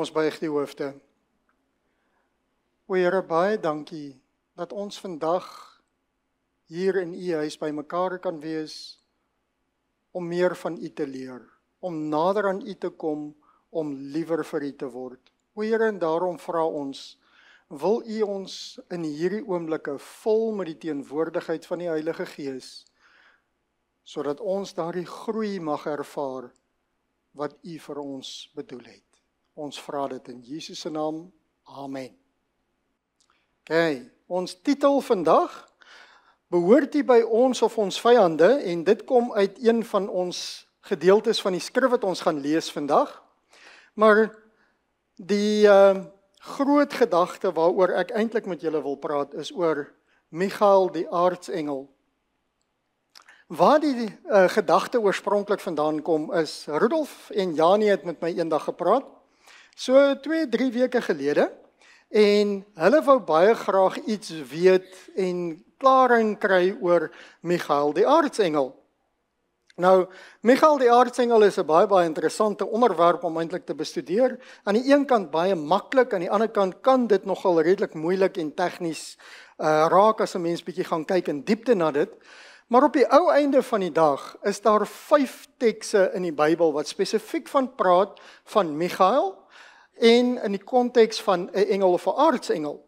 ons buig die hoofde. O Here, baie dankie dat ons vandag hier in U huis by mekaar kan wees om meer van U te leer, om nader aan U te kom, om liewer vir U te word. O Here, en daarom vra ons, wil U ons in hierdie oomblikke vol met die teenwoordigheid van die Heilige Gees, sodat ons daardie groei mag ervaar wat U vir ons bedoel het. Ons vra dit in Jesus se naam. Amen. Ons titel vandag, behoort U by ons of ons vyande, en dit kom uit een van ons gedeeltes van die skrif wat ons gaan lees vandag. Maar die groot gedagte waaroor ek eintlik met julle wil praat, is oor Michael die aartsengel. Waar die gedagte oorspronklik vandaan kom is, Rudolf en Janie het met my eendag gepraat, so 2-3 weke gelede, en hulle wou baie graag iets weet en klaring kry oor Michael die aartsengel. Nou, Michael die aartsengel is 'n baie interessante onderwerp om eintlik te bestudeer. Aan die een kant baie maklik, aan die ander kant kan dit nogal redelik moeilik en tegnies raak as 'n mens bietjie gaan kyk in diepte na dit. Maar op die ou einde van die dag is daar 5 tekste in die Bybel wat spesifiek van praat van Michael en in die konteks van 'n engel of 'n aartsengel.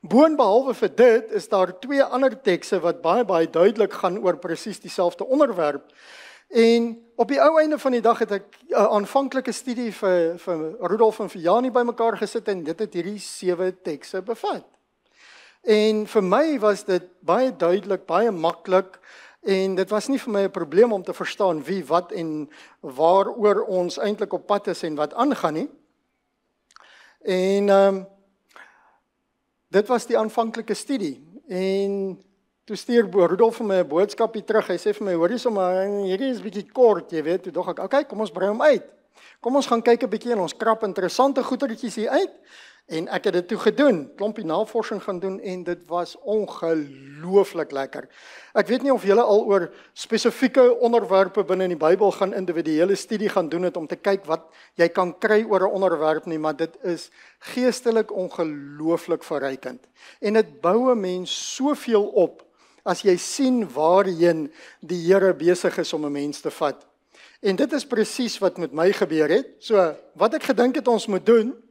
Boonbehalwe vir dit is daar 2 ander tekste wat baie duidelik gaan oor presies dieselfde onderwerp. En op die ou einde van die dag het ek 'n aanvanklike studie vir Rudolf en vir Janie bymekaar gesit en dit het hierdie 7 tekste bevat. En vir my was dit baie duidelik, baie maklik, en dit was nie vir my 'n probleem om te verstaan wie, wat en waaroor ons eintlik op pad is en wat aangaan nie. En dit was die aanvanklike studie. En toe stuur Rudolf vir my 'n boodskapie terug. Hy sê vir my, hoor jy sommer, hierdie is bietjie kort, jy weet. Toe dog ek, okay, kom ons brei hom uit. Kom ons gaan kyk 'n bietjie en ons krap interessante goedertjies hier uit. En ek het dit toe gedoen, klompie navorsing gaan doen en dit was ongelooflik lekker. Ek weet nie of julle al oor spesifieke onderwerpe binne in die Bybel gaan individuele studie gaan doen het om te kyk wat jy kan kry oor 'n onderwerp nie, maar dit is geestelik ongelooflik verrykend. En dit bou 'n mens soveel op as jy sien waarheen die Here besig is om 'n mens te vat. En dit is presies wat met my gebeur het. So, wat ek gedink het ons moet doen,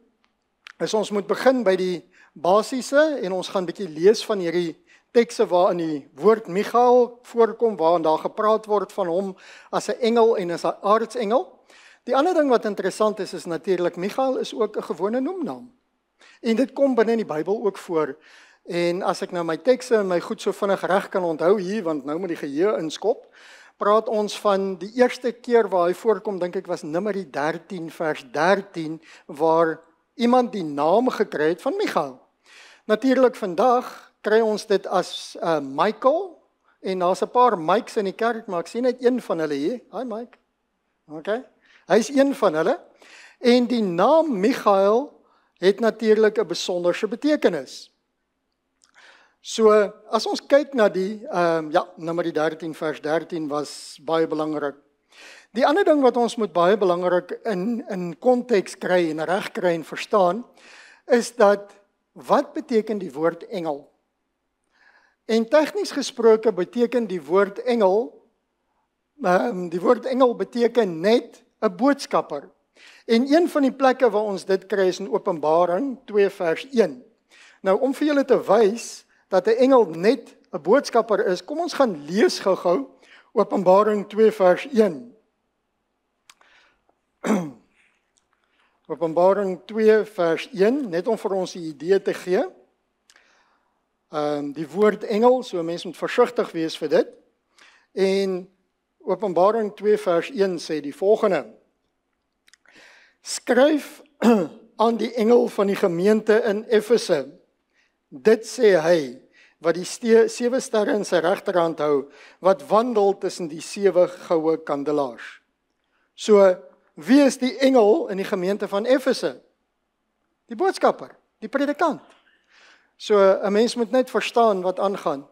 is ons moet begin by die basiese en ons gaan bietjie lees van hierdie tekste waarin die woord Michael voorkom, waarin daar gepraat word van hom as 'n engel en as 'n aartsengel. Die ander ding wat interessant is natuurlik, Michael is ook 'n gewone noemnaam. En dit kom binne in die Bybel ook voor. En as ek nou my tekste en my goed so vinnig reg kan onthou hier, want nou moet die geheue inskop, praat ons van die eerste keer waar hy voorkom, dink ek was Numeri 13 vers 13, waar iemand die naam gekry het van Michael. Natuurlik vandag kry ons dit as Michael, en daar's 'n paar Mikes in die kerk, maar ek sien net een van hulle hier. Hi Mike. Okay. Hy is een van hulle. En die naam Michael het natuurlik 'n besonderse betekenis. So, as ons kyk na die, Numeri 13 vers 13 was baie belangrik. Die ander ding wat ons moet baie belangrik in konteks kry en reg kry en verstaan, is dat, wat beteken die woord engel? En tegnies gesproke beteken die woord engel beteken net 'n boodskapper. En een van die plekke waar ons dit kry is in Openbaring 2 vers 1. Nou, om vir julle te wys dat 'n engel net 'n boodskapper is, kom ons gaan lees gou-gou Openbaring 2 vers 1. Openbaring 2 vers 1, net om vir ons 'n idee te gee. Die woord engel, so mense moet versigtig wees vir dit. En Openbaring 2 vers 1 sê die volgende: Skryf aan die engel van die gemeente in Efese. Dit sê hy, wat die 7 sterre in sy regterhand hou, wat wandel tussen die 7 goue kandelaars. So, wie is die engel in die gemeente van Efese? Die boodskapper, die predikant. So, 'n mens moet net verstaan wat aangaan.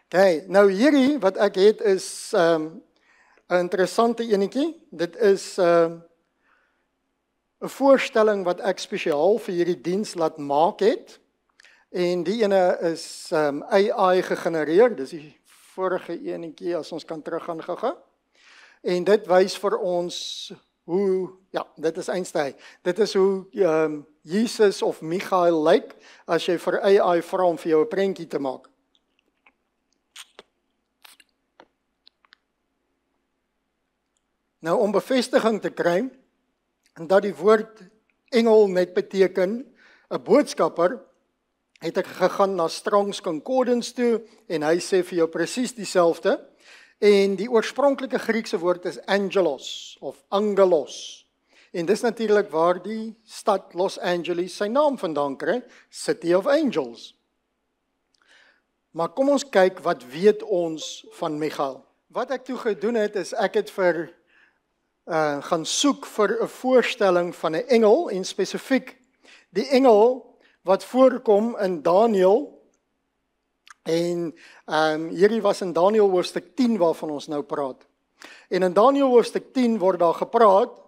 Okay, nou hierdie wat ek het is 'n interessante enetjie. Dit is 'n voorstelling wat ek spesiaal vir hierdie diens laat maak het. En die ene is AI gegenereer, dis die vorige enetjie as ons kan teruggaan gou-gou. En dit wys vir ons hoe, ja, dit is Einstein. Dit is hoe Jesus of Michael lyk as jy vir AI vra om vir jou 'n prentjie te maak. Nou om bevestiging te kry dat die woord engel net beteken 'n boodskapper, het ek gegaan na Strong's Concordance toe en hy sê vir jou presies dieselfde. En die oorspronklike Griekse woord is angelos of angelos. En dis natuurlik waar die stad Los Angeles sy naam vandaan kry, City of Angels. Maar kom ons kyk wat weet ons van Michael. Wat ek toe gedoen het is ek het gaan soek vir 'n voorstelling van 'n engel en spesifiek die engel wat voorkom in Daniël. En hierdie was in Daniël hoofstuk 10 waarvan ons nou praat. En in Daniël hoofstuk 10 word daar gepraat.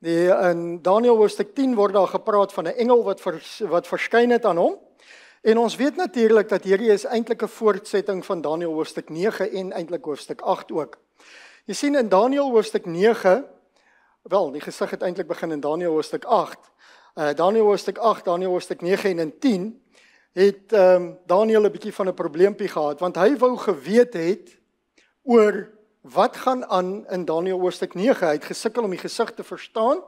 In Daniël hoofstuk 10 word daar gepraat van 'n engel wat verskyn het aan hom. En ons weet natuurlik dat hierdie is eintlik 'n voortsetting van Daniël hoofstuk 9 en eintlik hoofstuk 8 ook. Jy sien in Daniël hoofstuk 9, wel, die gesig het eintlik begin in Daniël hoofstuk 8. Daniël hoofstuk 8, Daniël hoofstuk 9 en in 10 het Daniël 'n bietjie van 'n probleempie gehad, want hy wou geweet het oor wat gaan aan in Daniël hoofstuk 9. Hy het gesukkel om die gesig te verstaan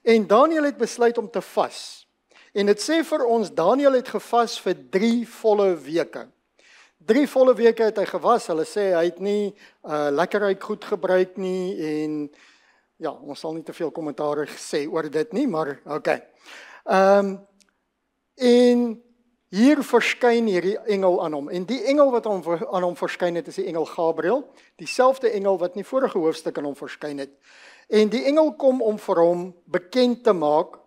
en Daniël het besluit om te vas. En dit sê vir ons Daniël het gevas vir 3 volle weke. 3 volle weke het hy gewas. Hulle sê hy het nie lekkerheid goed gebruik nie en ja, ons sal nie te veel kommentaar sê oor dit nie, maar okay. En hier verskyn hierdie engel aan hom. En die engel wat aan hom verskyn het is die engel Gabriël, dieselfde engel wat in die vorige hoofstuk aan hom verskyn het. En die engel kom om vir hom bekend te maak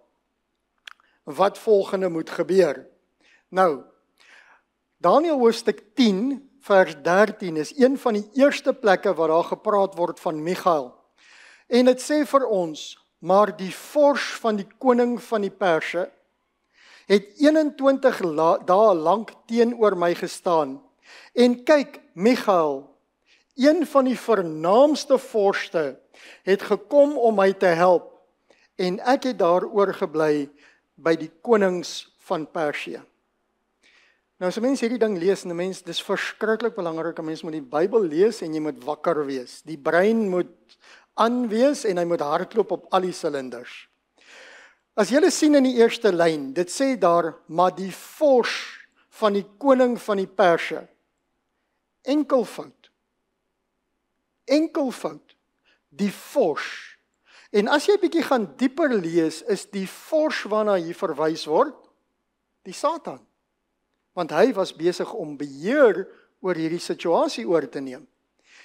wat volgende moet gebeur. Nou, Daniël hoofstuk 10 vers 13 is een van die eerste plekke waar daar gepraat word van Michael. En dit sê vir ons, maar die vors van die koning van die Perse het 21 dae lank teenoor my gestaan. En kyk, Michael, een van die vernaamste vorste, het gekom om my te help. En ek het daar oorgebly by die konings van Persië. Nou as 'n mens hierdie ding lees en 'n mens, dis verskriklik belangrik, 'n mens moet die Bybel lees en jy moet wakker wees. Die brein moet aanwees en hy moet hardloop op al die silinders. As julle sien in die eerste lyn, dit sê daar, maar die vors van die koning van die Perse. Enkelvoud. Enkelvoud. Die vors. En as jy 'n bietjie gaan dieper lees, is die vors waarna hier verwys word, die Satan. Want hy was besig om beheer oor hierdie situasie oor te neem.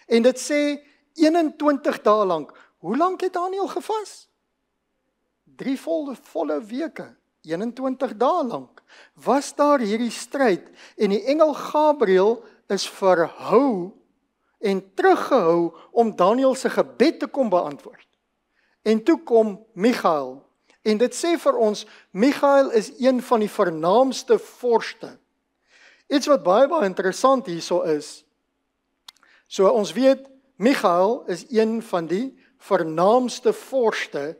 En dit sê 21 dae lank. Hoe lank het Daniël gevas? 3 volle weke, 21 dae lank. Was daar hierdie stryd en die engel Gabriël is verhou en teruggehou om Daniël se gebed te kom beantwoord. En toe kom Michael. En dit sê vir ons, Michael is een van die vernaamste vorste. Iets wat baie interessant hierso is, so ons weet, Michael is een van die vernaamste vorste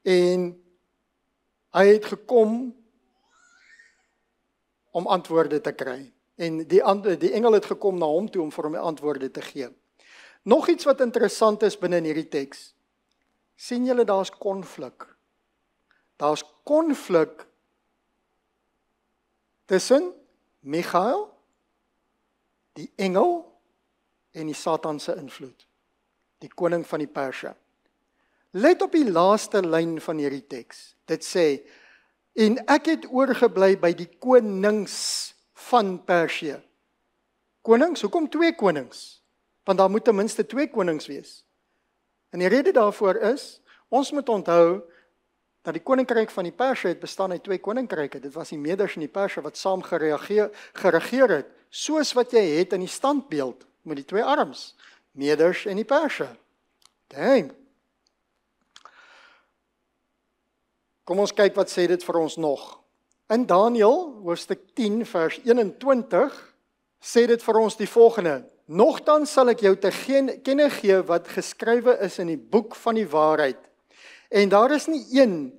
en hy het gekom om antwoorde te kry. En die engel het gekom na hom toe om vir hom antwoorde te gee. Nog iets wat interessant is binne in hierdie teks. Sien julle daar's konflik. Daar's konflik tussen Michael, die engel en die Satan se invloed. Die koning van die Perse. Let op die laaste lyn van hierdie teks. Dit sê, en ek het oorgebly by die konings van Persië. Konings, hoekom 2 konings? Want daar moet ten minste 2 konings wees. En die rede daarvoor is, ons moet onthou, dat die koninkryk van die Perse het bestaan uit 2 koninkryke. Dit was die Meders en die Perse wat saam geregeer het, soos wat jy het in die standbeeld, met die 2 arms, Meders en die Perse. Dang. Kom ons kyk wat sê dit vir ons nog. In Daniël, hoofstuk 10, vers 21, sê dit vir ons die volgende. Nogtans sal ek jou te kenne gee wat geskrywe is in die boek van die waarheid. En daar is nie een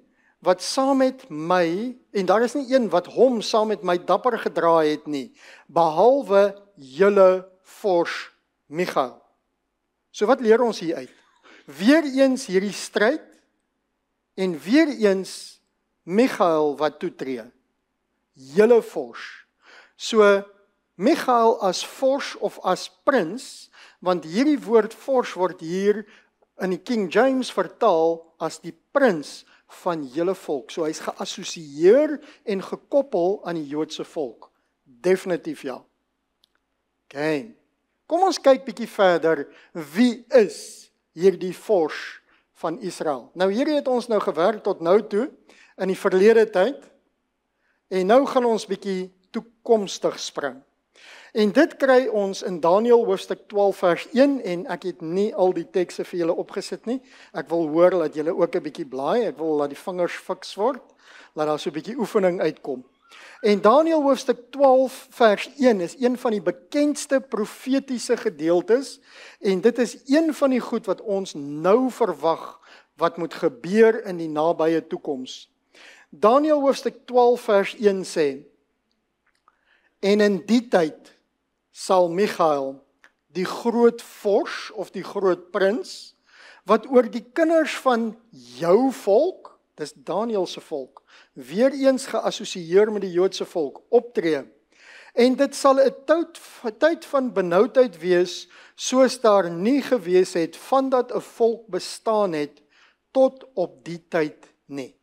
wat saam met my, en daar is nie een wat hom saam met my dapper gedra het nie, behalwe julle vors Michael. So wat leer ons hier uit? Weereens hierdie stryd, en weereens Michael wat toetree. Julle vors. So Michael as vors of as prins, want hierdie woord vors word hier in die King James vertaal as die prins van julle volk. So hy's geassosieer en gekoppel aan die Joodse volk. Definitief ja. Okay. Kom ons kyk bietjie verder. Wie is hierdie vors van Israel? Nou hierdie het ons nou gewerk tot nou toe in die verlede tyd. En nou gaan ons bietjie toekomstig spring. En dit kry ons in Daniël hoofstuk 12 vers 1 en ek het nie al die tekste vir julle opgesit nie. Ek wil hoor dat julle ook 'n bietjie blaai. Ek wil laat die vingers fiks word. Laat daar so 'n bietjie oefening uitkom. En Daniël hoofstuk 12 vers 1 is een van die bekendste profetiese gedeeltes en dit is een van die goed wat ons nou verwag wat moet gebeur in die nabye toekoms. Daniël hoofstuk 12 vers 1 sê: En in die tyd sal Michael, die groot vors of die groot prins, wat oor die kinders van jou volk, dis Daniël se volk, weer eens geassosieer met die Joodse volk, optree. En dit sal 'n tyd van benoudheid wees, soos daar nie gewees het, vandat 'n volk bestaan het, tot op die tyd nie.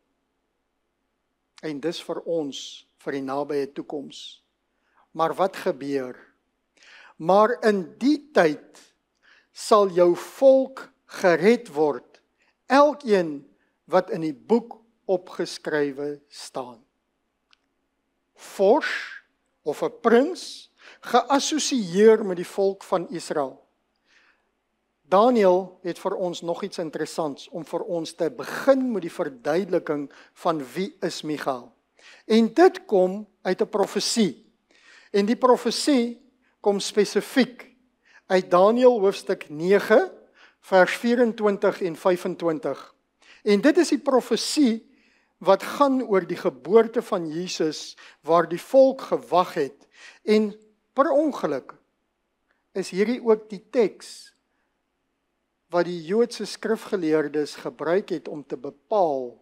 En dis vir ons, vir die nabye toekoms. Maar wat gebeur? Maar in die tyd sal jou volk gered word, elkeen wat in die boek opgeskrywe staan. Vors of 'n prins geassosieer met die volk van Israel. Daniël het vir ons nog iets interessants om vir ons te begin met die verduideliking van wie is Michael. En dit kom uit 'n profesie. En die profesie kom spesifiek uit Daniël hoofstuk 9 vers 24 en 25. En dit is die profesie wat gaan oor die geboorte van Jesus waar die volk gewag het. En per ongeluk is hierdie ook die teks wat die Joodse skrifgeleerdes gebruik het om te bepaal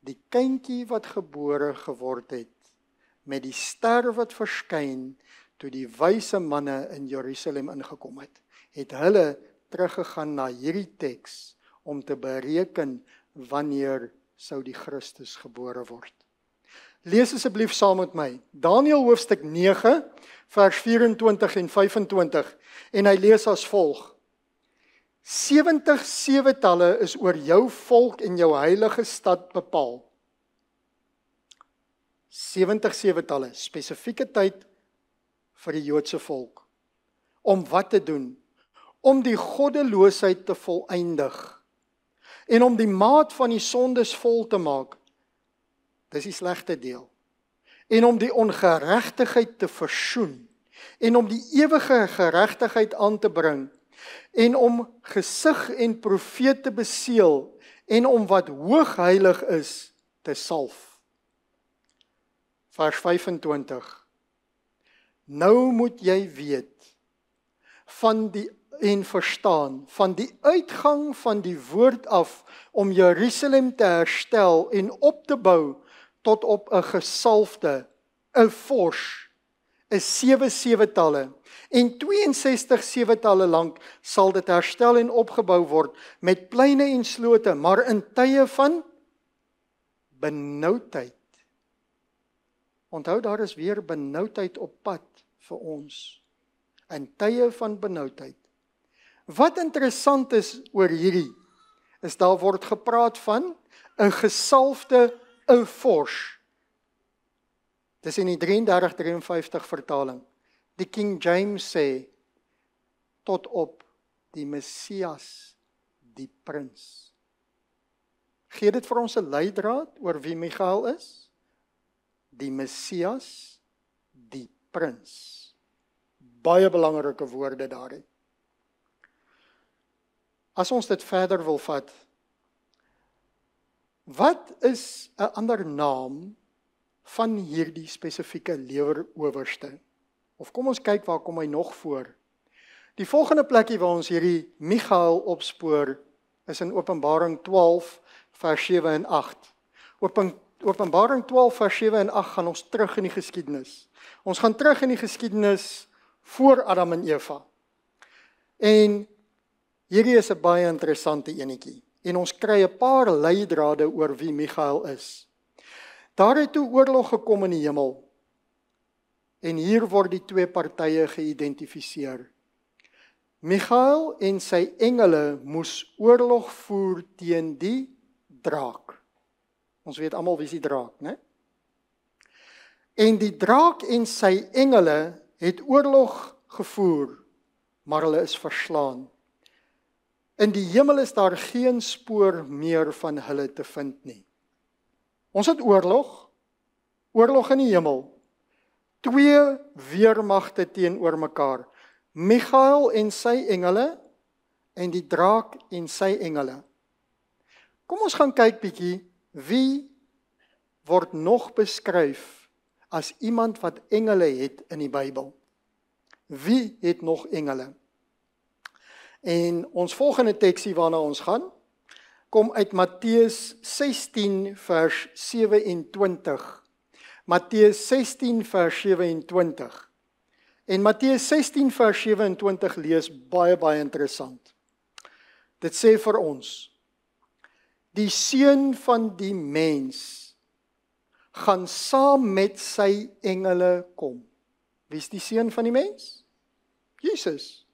die kindjie wat gebore geword het met die ster wat verskyn toe die wyse manne in Jerusalem ingekom het. Het hulle teruggegaan na hierdie teks om te bereken wanneer sou die Christus gebore word. Lees asseblief saam met my. Daniël hoofstuk 9 vers 24 en 25 en hy lees as volg: 70 sewetalle is oor jou volk en jou heilige stad bepaal. 70 sewetalle, spesifieke tyd vir die Joodse volk. Om wat te doen? Om die goddeloosheid te volëindig. En om die maat van die sondes vol te maak. Dis die slegte deel. En om die ongeregtigheid te versoen. En om die ewige geregtigheid aan te bring. En om gesig en profeet te beseël. En om wat hoogheilig is te salf. Vers 25. Nou moet jy weet en verstaan van die uitgang van die woord af om Jerusalem te herstel en op te bou tot op 'n gesalfde, 'n vors, 'n 7 sewetalle en 62 sewetalle lank sal dit herstel en opgebou word met pleine en slote, maar in tye van benoudheid. Onthou, daar is weer benoudheid op pad vir ons. In tye van benoudheid. Wat interessant is oor hierdie, is daar word gepraat van 'n gesalfde, 'n vors. Dis in die 33-53 vertaling. Die King James sê, tot op die Messias, die prins. Gee dit vir ons 'n leidraad oor wie Michael is? Die Messias, die prins. Baie belangrike woorde daarin. As ons dit verder wil vat, wat is 'n ander naam van hierdie spesifieke leerowerste? Of kom ons kyk waar kom hy nog voor? Die volgende plekkie waar ons hierdie Michael opspoor, is in Openbaring 12 vers 7 en 8. Openbaring 12 vers 7 en 8 gaan ons terug in die geskiedenis. Ons gaan terug in die geskiedenis voor Adam en Eva. En hierdie is 'n baie interessante enetjie. En ons kry 'n paar leidrade oor wie Michael is. Daar het toe oorlog gekom in die hemel. En hier word die twee partye geïdentifiseer. Michael en sy engele moes oorlog voer teen die draak. Ons weet almal wie is die draak, né? En die draak en sy engele het oorlog gevoer, maar hulle is verslaan. In die hemel is daar geen spoor meer van hulle te vind nie. Ons het oorlog in die hemel. Twee weermagte teenoor mekaar. Michael en sy engele en die draak en sy engele. Kom ons gaan kyk bietjie, wie word nog beskryf as iemand wat engele het in die Bybel? Wie het nog engele? En ons volgende teksie waarna ons gaan, kom uit Matteus 16 vers 27. Matteus 16 vers 27. En Matteus 16 vers 27 lees baie interessant. Dit sê vir ons, die seun van die mens gaan saam met sy engele kom. Wie is die seun van die mens? Jesus.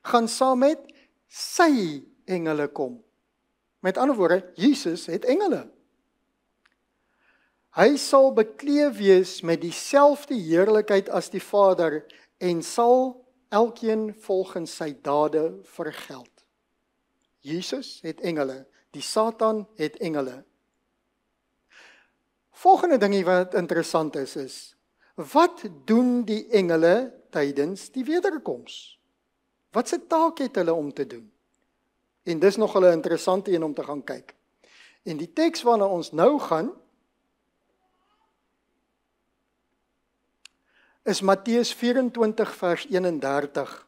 Gaan saam met sy engele kom. Met ander woorde, Jesus het engele. Hy sal bekleed wees met dieselfde heerlikheid as die Vader en sal elkeen volgens sy dade vergeld. Jesus het engele, die Satan het engele. Volgende ding wat interessant is, wat doen die engele tydens die wederkoms? Wat se taak het hulle om te doen? En dis nog 'n interessante een om te gaan kyk. En die teks waarna ons nou gaan, is Matteus 24 vers 31.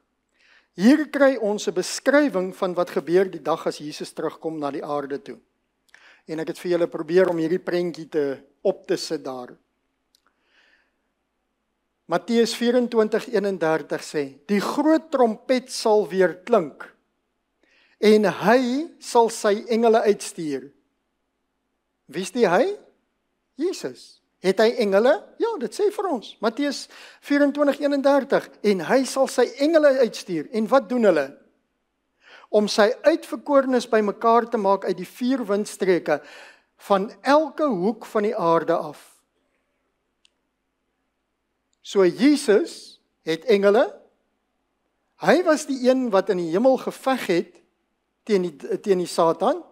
Hier kry ons 'n beskrywing van wat gebeur die dag as Jesus terugkom na die aarde toe. En ek het vir julle probeer om hierdie prentjie op te sit daar. Matteus 24:31 sê, die groot trompet sal weer klink, en hy sal sy engele uitstuur. Wie is die hy? Jesus. Het hy engele? Ja, dit sê vir ons. Matteus 24:31. En hy sal sy engele uitstuur. En wat doen hulle? Om sy uitverkorenes bymekaar te maak uit die 4 windstreke van elke hoek van die aarde af. So Jesus het engele. Hy was die een wat in die hemel geveg het teen die Satan.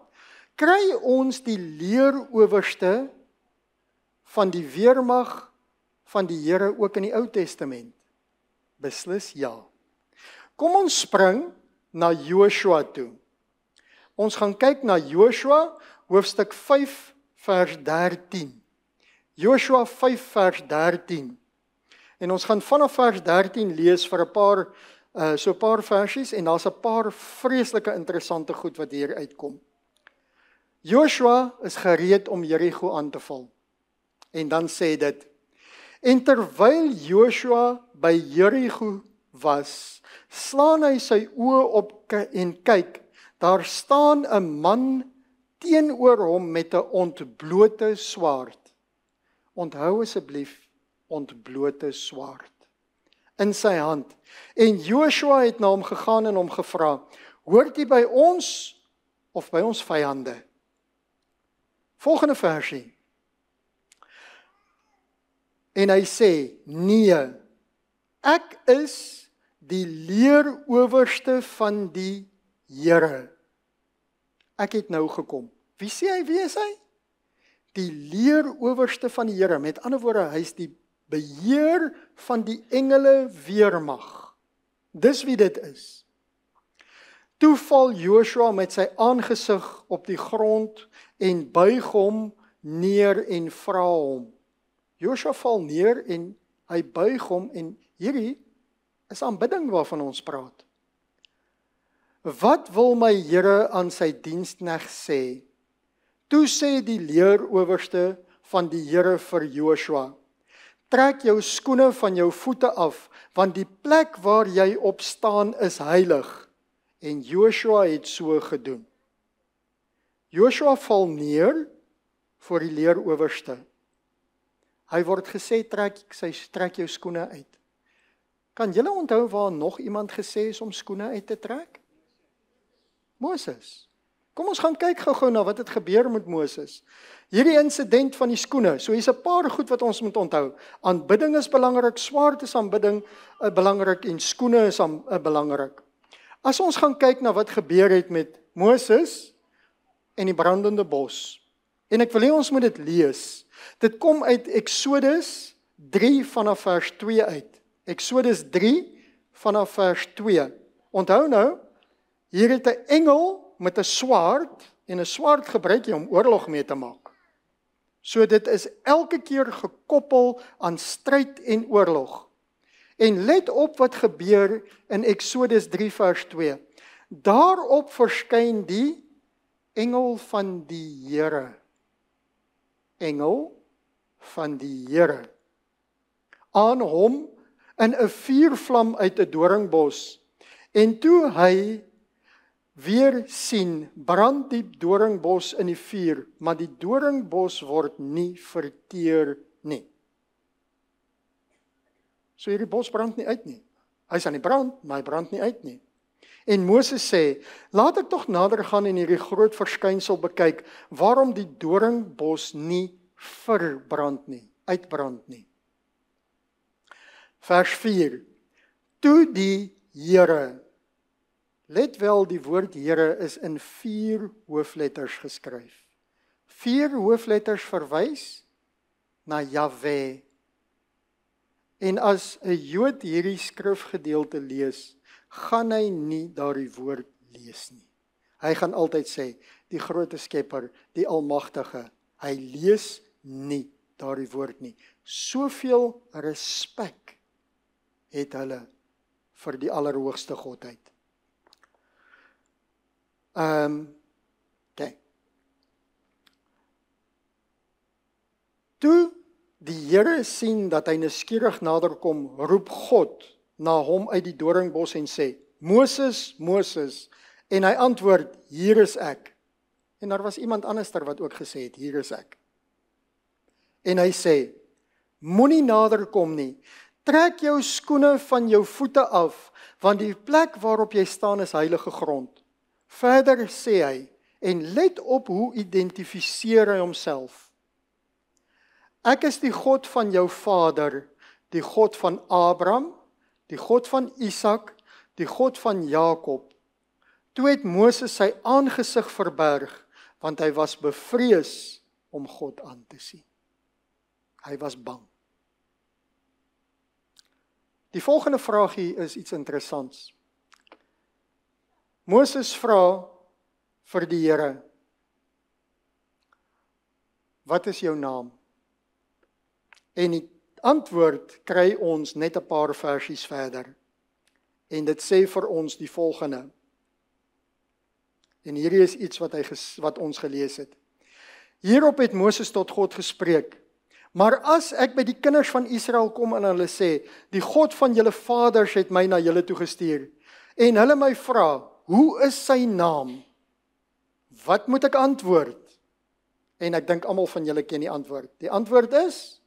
Kry ons die leerowerste van die weermag van die Here ook in die Ou Testament? Beslis ja. Kom ons spring na Joshua toe. Ons gaan kyk na Joshua hoofstuk 5 vers 13. Joshua 5 vers 13. En ons gaan vanaf vers 13 lees vir 'n paar versies en daar's 'n paar vreeslike interessante goed wat hier uitkom. Joshua is gereed om Jerigo aan te val. En dan sê dit, en terwyl Joshua by Jerigo was, slaan hy sy oë op en kyk, daar staan 'n man teenoor hom met 'n ontblote swaard. Onthou asseblief, ontblote swaard in sy hand. En Joshua het na hom gegaan en hom gevra, hoort jy by ons of by ons vyande? Volgende versie. En hy sê, nee, ek is die leerowerste van die Here. Ek het nou gekom. Wie sê hy, wie is hy? Die leerowerste van die Here, met ander woorde, hy is die beheer van die engele weermag. Dis wie dit is. Toe val Joshua met sy aangesig op die grond en buig hom neer en vra hom. Joshua val neer en hy buig hom en hierdie is aanbidding waarvan ons praat. Wat wil my Here aan sy diensknegt sê? Toe sê die leerowerste van die Here vir Joshua, trek jou skoene van jou voete af, want die plek waar jy op staan is heilig. En Joshua het so gedoen. Joshua val neer voor die leerowerste. Hy word gesê, trek jou skoene uit. Kan julle onthou waar nog iemand gesê is om skoene uit te trek? Moses. Kom ons gaan kyk gou-gou na wat het gebeur met Moses. Hierdie insident van die skoene, so hier's 'n paar goed wat ons moet onthou. Aanbidding is belangrik, swaard is aanbidding belangrik en skoene is belangrik. As ons gaan kyk na wat gebeur het met Moses en die brandende bos, en ek wil hê ons moet dit lees. Dit kom uit Exodus 3 vanaf vers 2 uit. Exodus 3 vanaf vers 2. Onthou nou, hier het 'n engel met 'n swaard, en 'n swaard gebruik jy om oorlog mee te maak. So dit is elke keer gekoppel aan stryd en oorlog. En let op wat gebeur in Exodus 3 vers 2. Daarop verskyn die engel van die Here. Engel van die Here. Aan hom in 'n vuurvlam uit 'n doringbos. En toe hy weer sien, brand die doringbos in die vuur, maar die doringbos word nie verteer nie. So hierdie bos brand nie uit nie. Hy is aan die brand, maar hy brand nie uit nie. En Moses sê, laat ek tog nader gaan en hierdie groot verskynsel bekyk, waarom die doringbos nie verbrand nie, uitbrand nie. Vers 4. Toe die Here, let wel, die woord Here is in 4 hoofletters geskryf. 4 hoofletters verwys na Jahwe. En as 'n Jood hierdie skrifgedeelte lees, gaan hy nie daardie woord lees nie. Hy gaan altyd sê, die groot skepper, die almagtige, hy lees nie daardie woord nie. Soveel respek het hulle vir die allerhoogste Godheid. Okay. Toe die Here sien dat hy nuuskierig naderkom, roep God na hom uit die doringbos en sê, Moses, Moses, en hy antwoord, hier is ek. En daar was iemand anderster wat ook gesê het, hier is ek. En hy sê, moenie naderkom nie, trek jou skoene van jou voete af, want die plek waarop jy staan is heilige grond. Verder sê hy, en let op hoe identifiseer hy homself. Ek is die God van jou vader, die God van Abraham, die God van Isak, die God van Jakob. Toe het Moses sy aangesig verberg, want hy was bevrees om God aan te sien. Hy was bang. Die volgende vraagie is iets interessants. Moses vra vir die Here, wat is jou naam? En die antwoord kry ons net 'n paar versies verder. En dit sê vir ons die volgende. En hierdie is iets wat ons gelees het. Hierop het Moses tot God gespreek. Maar as ek by die kinders van Israel kom en hulle sê, die God van julle vaders het my na julle toe gestuur, en hulle my vra, hoe is sy naam? Wat moet ek antwoord? En ek dink almal van julle ken die antwoord. Die antwoord is,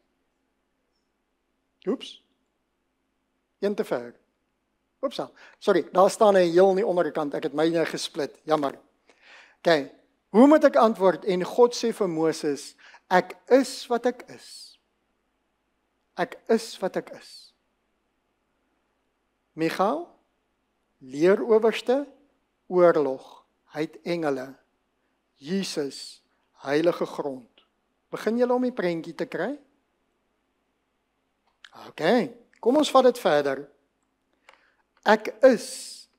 een te ver. Sorry, daar staan 'n heel aan die onderkant, ek het myne gesplit, jammer. Okay, hoe moet ek antwoord? En God sê vir Moses, ek is wat ek is. Ek is wat ek is. Michael, leerowerste, oorlog, hy het engele. Jesus, heilige grond. Begin julle om die prentjie te kry? OK, kom ons vat dit verder. Ek is,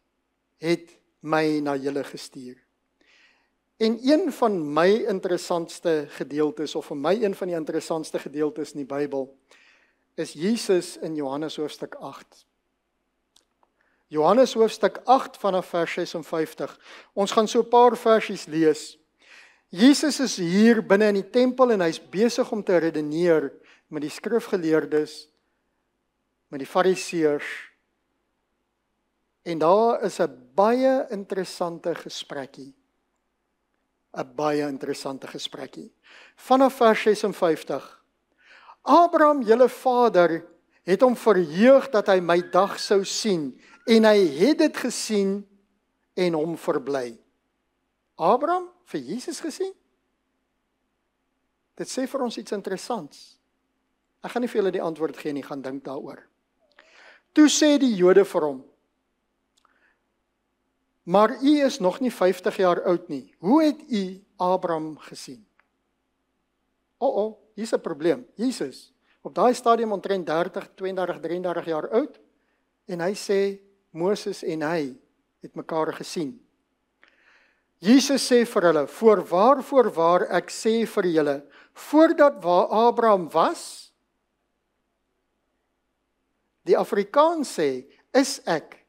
het my na julle gestuur. En een van my interessantste gedeeltes, of vir my een van die interessantste gedeeltes in die Bybel, is Jesus in Johannes hoofstuk 8. Johannes hoofstuk 8 vanaf vers 56. Ons gaan so 'n paar versies lees. Jesus is hier binne in die tempel en hy's besig om te redeneer met die skrifgeleerdes, met die fariseërs. En daar is 'n baie interessante gesprekkie. 'n baie interessante gesprekkie. Vanaf vers 56. Abraham, julle vader, het hom verheug dat hy my dag sou sien, en hy het dit gesien en hom verbly. Abraham vir Jesus gesien? Dit sê vir ons iets interessants. Ek gaan nie vir julle die antwoord gee nie, gaan dink daaroor. Toe sê die Jode vir hom, maar u is nog nie 50 jaar oud nie. Hoe het u Abraham gesien? Hier's 'n probleem. Jesus, op daai stadium omtrent 30, 32, 33 jaar oud, en hy sê, Moses en hy het mekaar gesien. Jesus sê vir hulle, voorwaar ek sê vir julle, voordat waar Abraham was, die Afrikaans sê, is ek.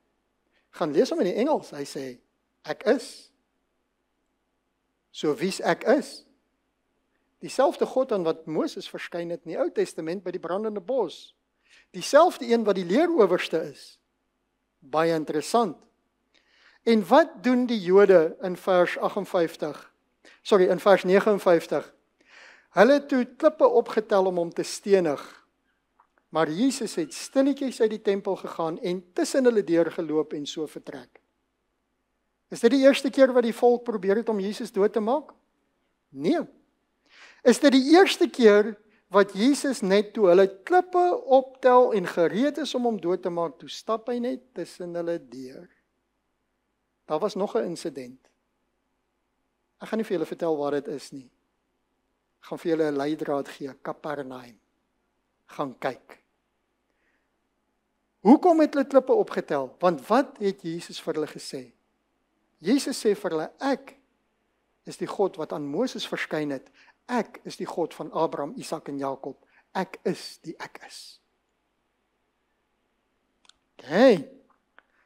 Gaan lees hom in die Engels, hy sê, ek is. So wie's ek is? Dieselfde God aan wat Moses verskyn het in die Ou Testament by die brandende bos. Dieselfde een wat die leeroowerste is. Baie interessant. En wat doen die Jode in vers 59? Hulle het toe klippe opgetel om hom te stenig. Maar Jesus het stilletjies uit die tempel gegaan en tussen hulle deurgeloop en so vertrek. Is dit die eerste keer wat die volk probeer het om Jesus dood te maak? Nee. Is dit die eerste keer wat Jesus net toe hulle klippe optel en gereed is om hom dood te maak, toe stap hy net tussen hulle deur. Daar was nog 'n insident. Ek gaan nie vir julle vertel wat dit is nie. Ek gaan vir julle 'n leidraad gee, Kapernaum. Gaan kyk. Hoekom het hulle klippe opgetel? Want wat het Jesus vir hulle gesê? Jesus sê vir hulle, ek is die God wat aan Moses verskyn het. Ek is die God van Abraham, Isak en Jakob. Ek is die ek is. OK.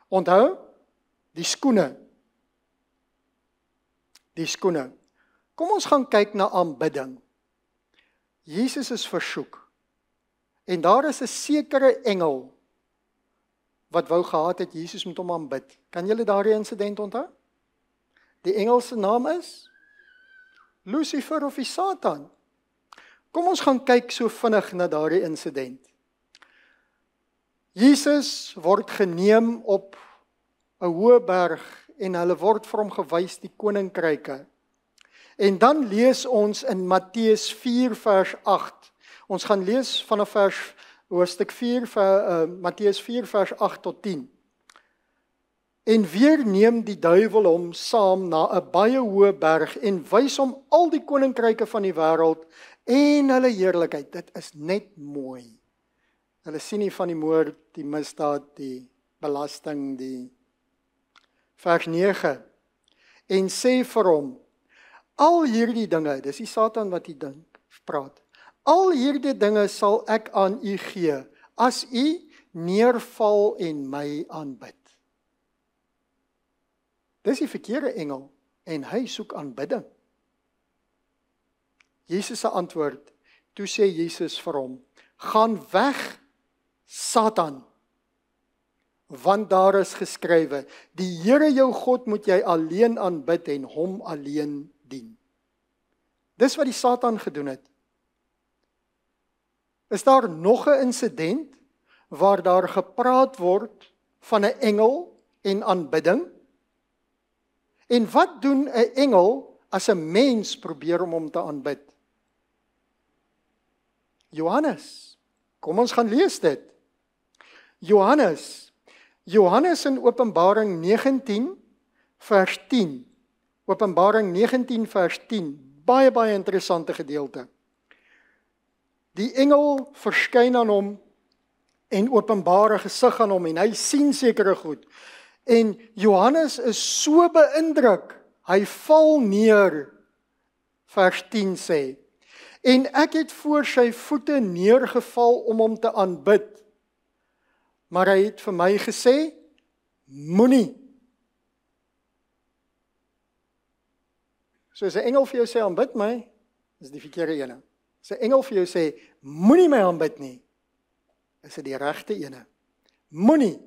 Onthou, die skoene. Die skoene. Kom ons gaan kyk na aanbidding. Jesus is versoek. En daar is 'n sekere engel wat wou gehad het Jesus moet hom aanbid. Kan julle daardie insident onthou? Die engel se naam is Lucifer of die Satan. Kom ons gaan kyk so vinnig na daardie insident. Jesus word geneem op 'n hoë berg en hulle word vir hom gewys die koninkryke. En dan lees ons in Matteus 4 vers 8. Ons gaan lees vanaf hoofstuk 4, Matteus 4 vers 8 tot 10. En weer neem die duiwel hom saam na 'n baie hoë berg en wys hom al die koninkryke van die wêreld en hulle heerlikheid. Dit is net mooi. Hulle sien nie van die moord, die misdaad, die belasting, die vers 9. En sê vir hom, al hierdie dinge, dis die Satan wat hy praat. Al hierdie dinge sal ek aan u gee, as u neerval en my aanbid. Dis die verkeerde engel, en hy soek aanbidding. Jesus se antwoord, toe sê Jesus vir hom, gaan weg, Satan, want daar is geskrywe, die Here jou God moet jy alleen aanbid en hom alleen dien. Dis wat die Satan gedoen het. Is daar nog 'n insident waar daar gepraat word van 'n engel en aanbidding? En wat doen 'n engel as 'n mens probeer om hom te aanbid? Johannes, kom ons gaan lees dit. Johannes in Openbaring 19 vers 10 Openbaring 19 vers 10, baie interessante gedeelte. Die engel verskyn aan hom en openbare gesig aan hom en hy sien sekere goed. En Johannes is so beïndruk, hy val neer, vers 10 sê. En ek het voor sy voete neergeval om hom te aanbid. Maar hy het vir my gesê, moenie. So as 'n engel vir jou sê, aanbid my, is die verkeerde ene. As 'n engel vir jou sê, moenie my aanbid nie, is dit die regte ene. Moenie.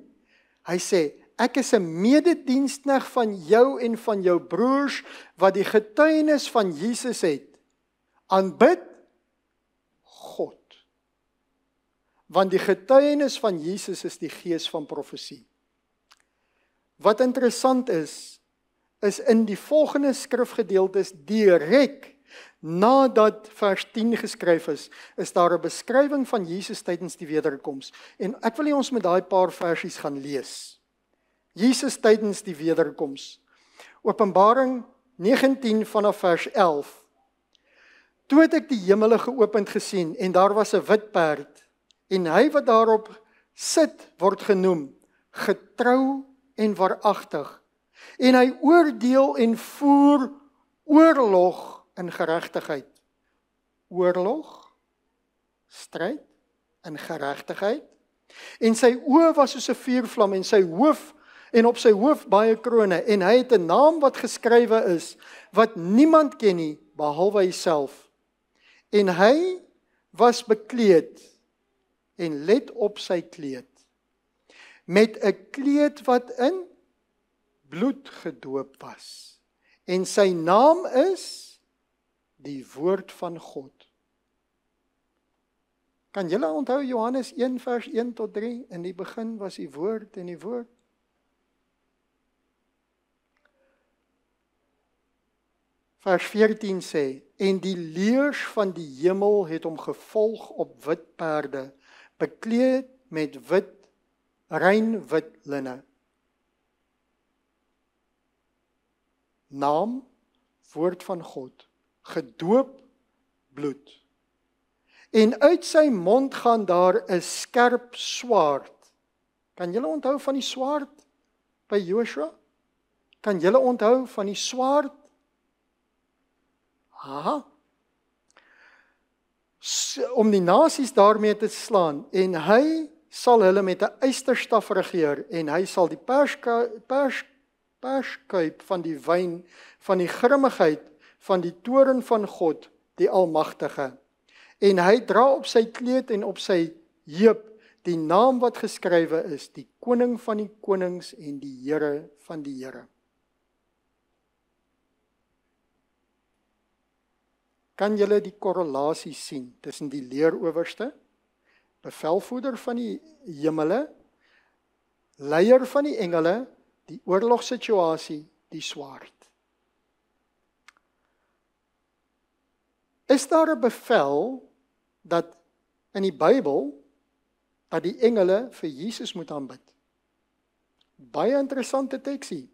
Hy sê, ek is 'n mededienskneg van jou en van jou broers, wat die getuienis van Jesus het. Aanbid God. Want die getuienis van Jesus is die gees van profesie. Wat interessant is in die volgende skrifgedeeltes direk nadat vers 10 geskryf is daar 'n beskrywing van Jesus tydens die wederkoms. En ek wil hê ons moet daai paar versies gaan lees. Jesus tydens die wederkoms. Openbaring 19 vanaf vers 11. Toe het ek die hemele geopend gesien en daar was 'n wit perd en hy wat daarop sit word genoem getrou en waaragtig. En hy oordeel en voer oorlog in geregtigheid. Oorlog, stryd in geregtigheid. En sy oë was soos 'n vuurvlam en sy hoof en op sy hoof baie krone en hy het 'n naam wat geskrywe is wat niemand ken nie behalwe hy self. En hy was bekleed en let op sy kleed met 'n kleed wat in bloed gedoop was. En sy naam is die woord van God. Kan julle onthou Johannes 1 vers 1 tot 3? In die begin was die woord en die woord. Vers 14 sê, en die leeu's van die hemel het hom gevolg op wit perde, bekleed met wit, rein wit linne. Naam, woord van God, gedoop bloed. En uit sy mond gaan daar 'n skerp swaard. Kan julle onthou van die swaard by Joshua? Kan julle onthou van die swaard? Aha. Om die nasies daarmee te slaan en hy sal hulle met 'n ysterstaf regeer en hy sal die perskuip van die wyn van die grimmigheid van die toorn van God, die Almagtige. En hy dra op sy kleed en op sy heup die naam wat geskrywe is, die koning van die konings en die Here van die Here. Kan julle die korrelasie sien tussen die leerowerste, bevelvoerder van die hemele, leier van die engele, die oorlogssituasie, die swaard? Is daar 'n bevel dat in die Bybel dat die engele vir Jesus moet aanbid? Baie interessante teksie.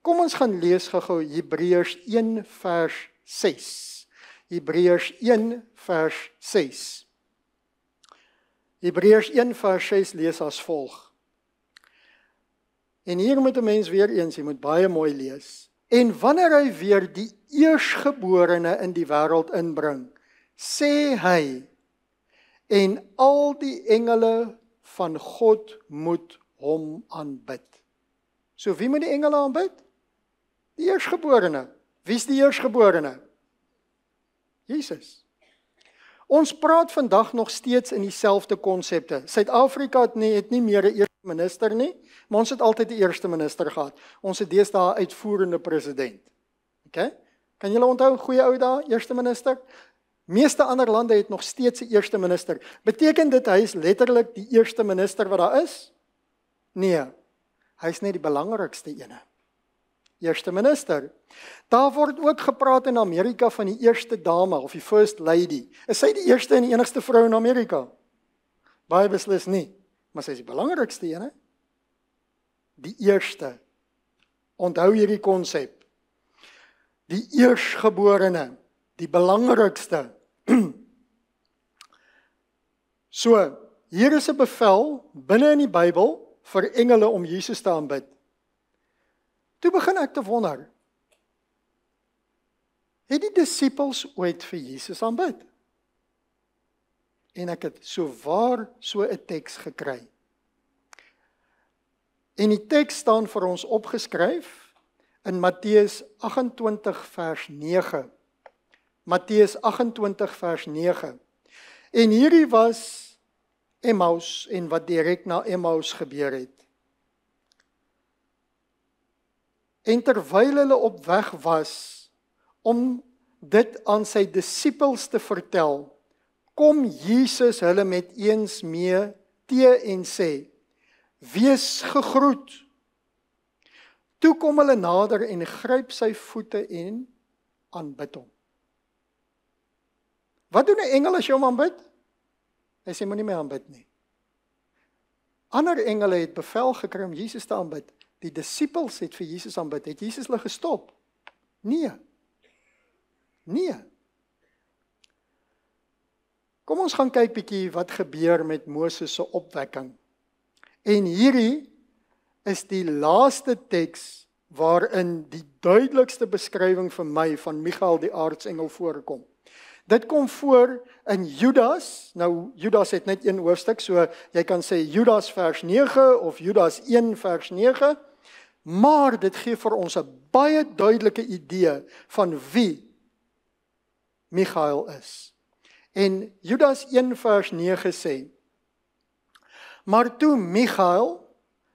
Kom ons gaan lees gou-gou Hebreërs 1 vers 6. Hebreërs 1 vers 6. Hebreërs 1 vers 6 lees as volg. En hier moet 'n mens weer eens, jy moet baie mooi lees. En wanneer hy weer die eersgeborene in die wêreld inbring, sê hy, en al die engele van God moet hom aanbid. So wie moet die engele aanbid? Die eersgeborene. Wie is die eersgeborene? Jesus. Ons praat vandag nog steeds in dieselfde konsepte. Suid-Afrika het nie meer 'n eerste minister nie, maar ons het altyd 'n eerste minister gehad. Ons het deesdae 'n uitvoerende president. Okay? Kan julle onthou goeie ou dae, eerste minister? Meeste ander lande het nog steeds 'n eerste minister. Beteken dit hy is letterlik die eerste minister wat daar is? Nee. Hy is net die belangrikste ene. Eerste minister. Daar word ook gepraat in Amerika van die eerste dame of die first lady. Is sy die eerste en die enigste vrou in Amerika? Baie beslis nie, maar sy is die belangrikste ene. Die eerste. Onthou hierdie konsep. die eersgeborene, die belangrikste. So, hier is 'n bevel binne in die Bybel vir engele om Jesus te aanbid. Toe begin ek te wonder, het die disippels ooit vir Jesus aanbid? En ek het so 'n teks gekry. En die teks staan vir ons opgeskryf in Matteus 28 vers 9. Matteus 28 vers 9. En hierdie was Emmaus en wat direk na Emmaus gebeur het. En terwyl hulle op weg was om dit aan sy disippels te vertel, kom Jesus hulle met eens mee te en sê, wees gegroet. Toe kom hulle nader en gryp sy voete en aanbid hom. Wat doen 'n engel as jy hom aanbid? Hy sê moenie my aanbid nie. Ander engele het bevel gekry om Jesus te aanbid. Die disippels het vir Jesus aanbid. Het Jesus hulle gestop? Nee. Nee. Kom ons gaan kyk bietjie wat gebeur met Moses se opwekking. En hierdie is die laaste teks waarin die duidelikste beskrywing vir my van Michael die aartsengel voorkom. Dit kom voor in Judas. Nou Judas het net een hoofstuk, so jy kan sê Judas vers 9 of Judas 1 vers 9. Maar dit gee vir ons 'n baie duidelike idee van wie Michael is. En Judas 1 vers 9 sê, maar toe Michael,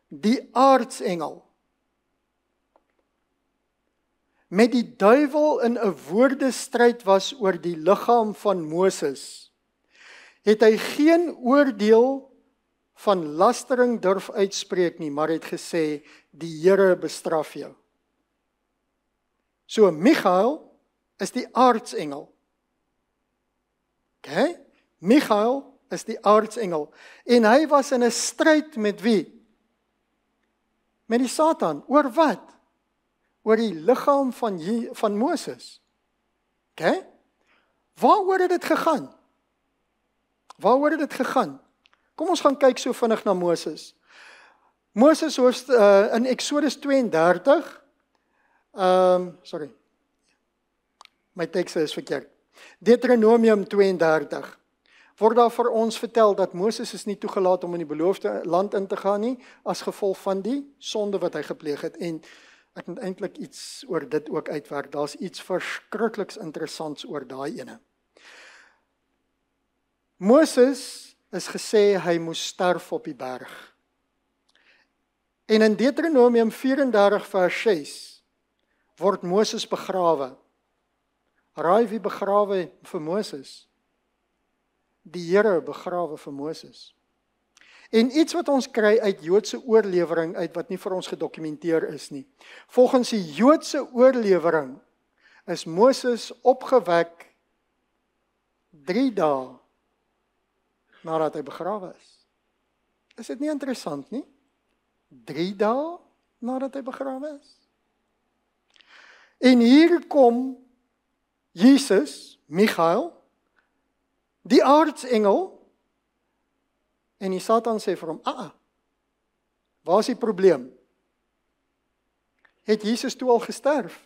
die aartsengel, met die duiwel in 'n woordestryd was oor die liggaam van Moses, het hy geen oordeel van lastering durf uitspreek nie, maar het gesê, die Here bestraf jou. So Michael is die aartsengel. Okay? Michael is die aartsengel. En hy was in 'n stryd met wie? Met die Satan. Oor wat? Oor die liggaam van Moses. Okay? Waaroor het dit gegaan? Waaroor het dit gegaan? Kom ons gaan kyk so vinnig na Moses. Moses was in Exodus 32, my teks is verkeerd. Deuteronomium 32, word daar vir ons vertel dat Moses is nie toegelaat om in die beloofde land in te gaan nie, as gevolg van die sonde wat hy gepleeg het. En ek moet eintlik iets oor dit ook uitwerk. Daar's iets verskrikliks interessants oor daai ene. Moses is gesê hy moes sterf op die berg. En in Deuteronomium 34 vers 6 word Moses begrawe. Raai wie begrawe vir Moses? Die Here begrawe vir Moses. En iets wat ons kry uit Joodse oorlewering uit wat nie vir ons gedokumenteer is nie. Volgens die Joodse oorlewering is Moses opgewek 3 dae nadat hy begrawe is. Is dit nie interessant nie? 3 dae nadat hy begrawe is. En hier kom Jesus, Michael, die aartsengel, en die Satan sê vir hom, waar is die probleem? Het Jesus toe al gesterf?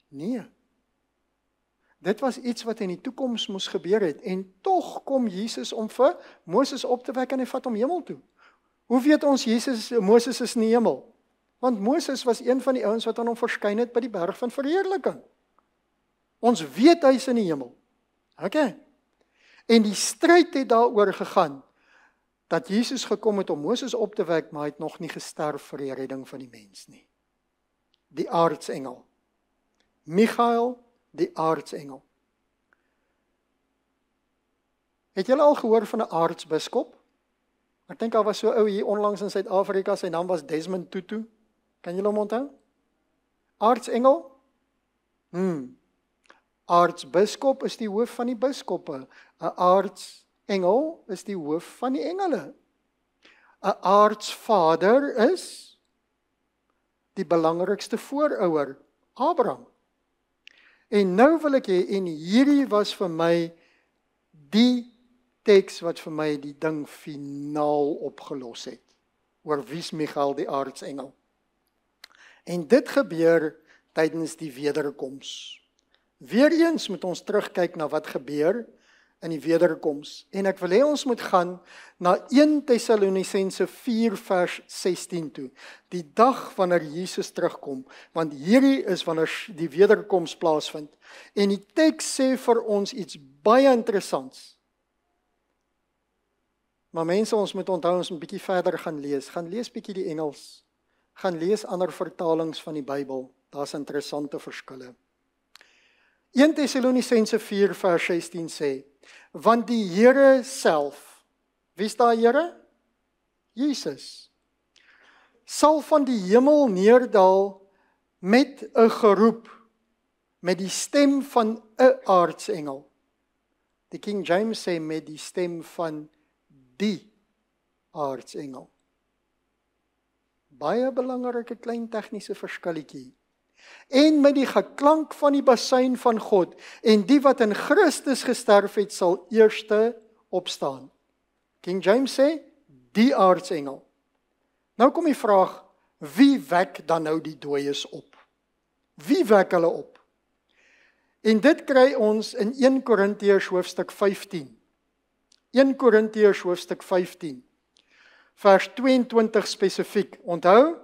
Nee. Dit was iets wat in die toekoms moes gebeur het, en tog kom Jesus om vir Moses op te wek en hy vat hom hemel toe. Hoe weet ons Moses is in die hemel? Want Moses was een van die ouens wat aan hom verskyn het by die berg van verheerliking. Ons weet hy is in die hemel. Okay. En die stryd het daaroor gegaan, dat Jesus gekom het om Moses op te wek, maar hy het nog nie gesterf vir die redding van die mens nie. Die aartsengel. Michael, die aartsengel. Het julle al gehoor van 'n aartsbiskop? Ek dink daar was so ou hier onlangs in Suid-Afrika, sy naam was Desmond Tutu. Kan julle hom onthou? Aartsengel? Aartsbiskop is die hoof van die biskoppe. 'n Aartsengel is die hoof van die engele. 'n Aartsvader is die belangrikste voorouder, Abraham. En nou wil ek hê, en hierdie was vir my die teks wat vir my die ding finaal opgelos het, oor wie's Michael die aartsengel. En dit gebeur tydens die wederkoms. Weereens moet ons terugkyk na wat gebeur in die wederkoms. En ek wil hê ons moet gaan na 1 Tessalonisense 4 vers 16 toe. Die dag wanneer Jesus terugkom, want hierdie is wanneer die wederkoms plaasvind. En die teks sê vir ons iets baie interessants. Maar mense, ons moet onthou, ons moet 'n bietjie verder gaan lees. Gaan lees bietjie die Engels. Gaan lees ander vertalings van die Bybel. Daar's interessante verskille. 1 Tessalonisense 4 vers 16 sê, want die Here self, wie is daar Here? Jesus, sal van die hemel neerdal met 'n geroep, met die stem van 'n aartsengel. Die King James sê met die stem van die aartsengel. Baie belangrike klein tegniese verskilletjie. En met die geklank van die basuin van God, en die wat in Christus gesterf het, sal eerste opstaan. King James sê, die aartsengel. Nou kom die vraag, wie wek dan nou die dooies op? Wie wek hulle op? En dit kry ons in 1 Korintiërs hoofstuk 15. 1 Korintiërs hoofstuk 15, vers 22 spesifiek. Onthou,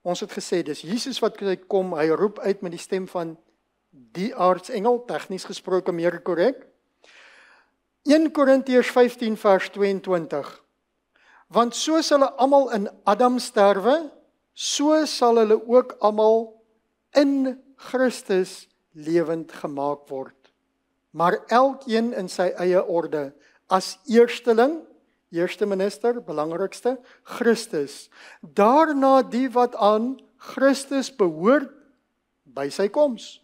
ons het gesê, dis Jesus wat kom, hy roep uit met die stem van die aartsengel, tegnies gesproke meer korrek. 1 Korintiërs 15 vers 22. Want soos hulle almal in Adam sterwe, so sal hulle ook almal in Christus lewend gemaak word. Maar elkeen in sy eie orde, as eersteling, eerste minister, belangrikste, Christus. Daarna die wat aan Christus behoort by sy koms.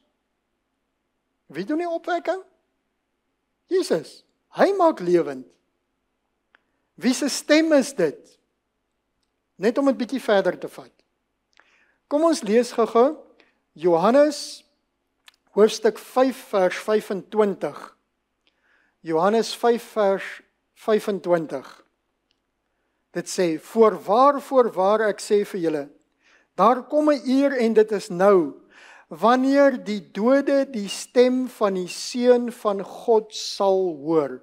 Wie doen die opwekking? Jesus. Hy maak lewend. Wie se stem is dit? Net om 'n bietjie verder te vat. Kom ons lees gou-gou Johannes hoofstuk 5 vers 25. Johannes 5 vers 25. Dit sê, voorwaar ek sê vir julle, daar kom 'n uur en dit is nou, wanneer die dode die stem van die Seun van God sal hoor.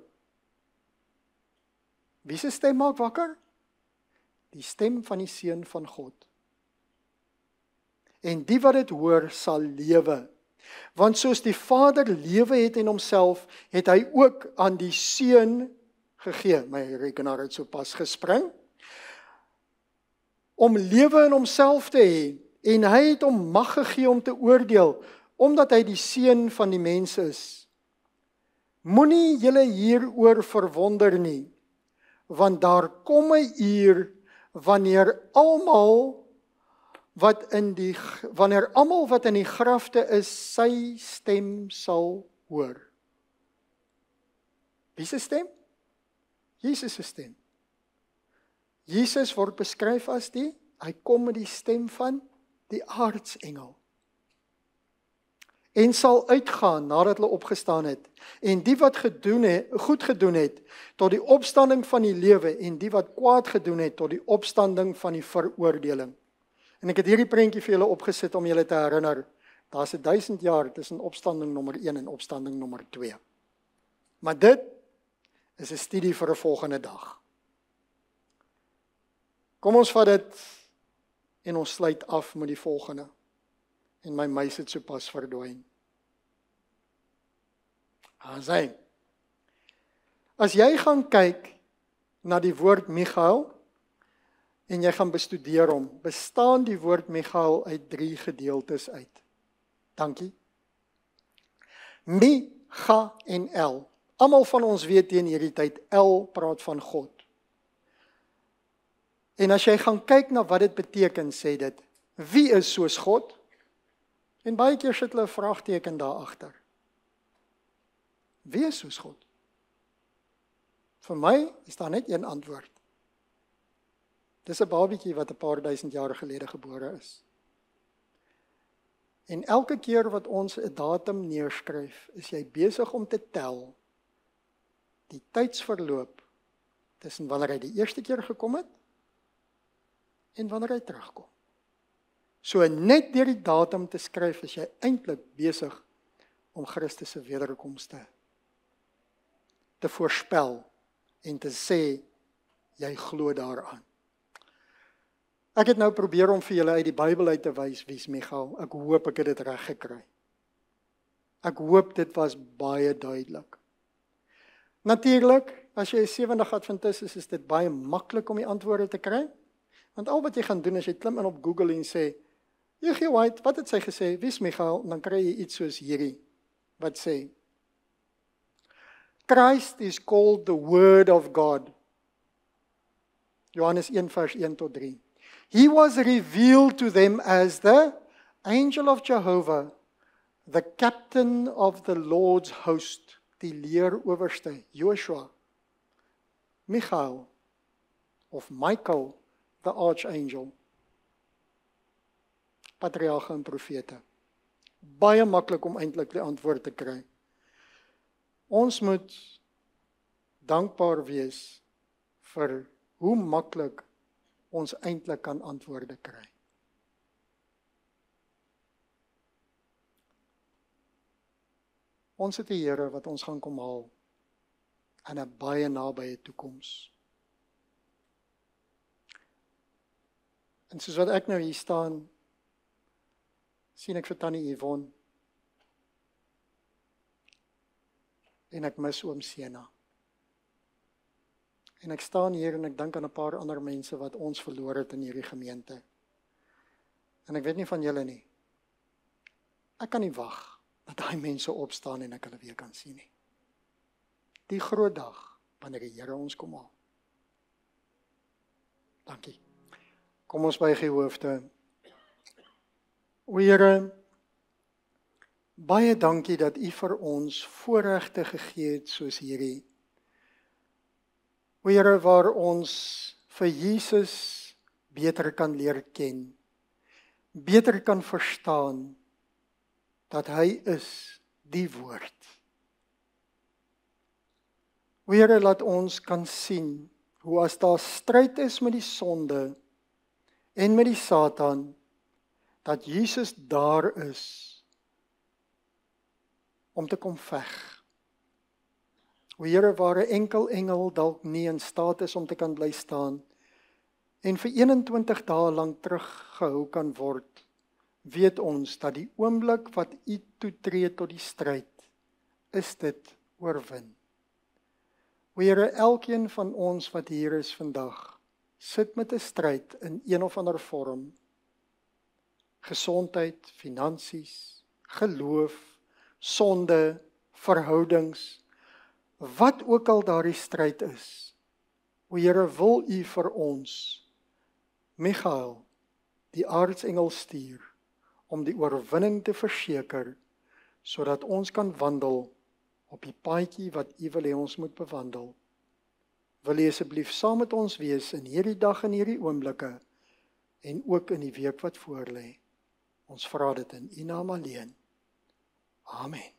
Wie se stem maak wakker? Die stem van die Seun van God. En die wat dit hoor, sal lewe. Want soos die Vader lewe het in homself, het hy ook aan die Seun gegee. My rekenaar het sopas gespring. Om lewe in homself te hê, en hy het hom mag gegee om te oordeel, omdat hy die Seun van die mens is. Moenie julle hieroor verwonder nie, want daar kom 'n uur wanneer almal wat in die grafte is, sy stem sal hoor. Wie se stem? Jesus se stem. Jesus word beskryf as hy kom met die stem van die aartsengel. En sal uitgaan nadat hulle opgestaan het. En die wat goed gedoen het, tot die opstanding van die lewe, en die wat kwaad gedoen het, tot die opstanding van die veroordeling. En ek het hierdie prentjie vir julle opgesit om julle te herinner. Daar's 1000 jaar tussen opstanding nommer 1 en opstanding nommer 2. Maar dit is 'n studie vir 'n volgende dag. Kom ons vat dit en ons sluit af met die volgende. En my muis het sopas verdwyn. As jy gaan kyk na die woord Michael, en jy gaan bestudeer hom, bestaan die woord Michael uit 3 gedeeltes uit. Dankie. Mi, Ga en El. Almal van ons weet teen hierdie tyd, El praat van God. En as jy gaan kyk na wat dit beteken, sê dit, wie is soos God? En baie keer sit hulle 'n vraagteken daar agter. Wie is soos God? Vir my is daar net een antwoord. Dis 'n babietjie wat 'n paar duisend jaar gelede gebore is. En elke keer wat ons 'n datum neerskryf, is jy besig om te tel die tydsverloop tussen wanneer hy die eerste keer gekom het en wanneer hy terugkom. So net deur die datum te skryf, is jy eintlik besig om Christus se wederkomste te voorspel en te sê, jy glo daaraan. Ek het nou probeer om vir julle uit die Bybel uit te wys wie's Michael. Ek hoop ek het dit reg gekry. Ek hoop dit was baie duidelik. Natuurlik, as jy 'n Sewendag Adventis is dit baie maklik om die antwoorde te kry. Want al wat jy gaan doen is jy klim in op Google en sê, J.G. White, wat het sy gesê? Wie's Michael? En dan kry jy iets soos hierdie, wat sê, Christ is called the Word of God. Johannes 1 vers 1 tot 3. He was revealed to them as the angel of Jehovah, the captain of the Lord's host, die leerowerste, Joshua, Michael, of Michael, the archangel, patriarge en profete. Baie maklik om eintlik die antwoord te kry. Ons moet dankbaar wees vir hoe maklik ons eintlik kan antwoorde kry. Ons het die Here wat ons gaan kom haal in 'n baie nabye toekoms. En soos wat ek nou hier staan, sien ek vir Tannie Yvonne en ek mis oom Sena. En ek staan hier en ek dink aan 'n paar ander mense wat ons verloor het in hierdie gemeente. En ek weet nie van julle nie. Ek kan nie wag dat daai mense opstaan en ek hulle weer kan sien nie. Die groot dag wanneer die Here ons kom haal. Dankie. Kom ons buig die hoofde. O Here, baie dankie dat U vir ons voorregte gegee het soos hierdie. O Here, waar ons vir Jesus beter kan leer ken, beter kan verstaan dat hy is die woord. O Here, laat ons kan sien hoe as daar stryd is met die sonde en met die Satan, dat Jesus daar is om te kom veg. O Here, waar 'n enkel engel dalk nie in staat is om te kan bly staan en vir 21 dae lank teruggehou kan word, weet ons dat die oomblik wat U toetree tot die stryd, is dit oorwin. O Here, elkeen van ons wat hier is vandag, sit met 'n stryd in een of ander vorm. Gesondheid, finansies, geloof, sonde, verhoudings, wat ook al daardie stryd is. O Here, wil U vir ons, Michael, die aartsengel stuur, om die oorwinning te verseker, sodat ons kan wandel op die paadjie wat U wil hê ons moet bewandel. Wil U asseblief saam met ons wees in hierdie dag en hierdie oomblikke, en ook in die week wat voorlê. Ons vra dit in U naam alleen. Amen.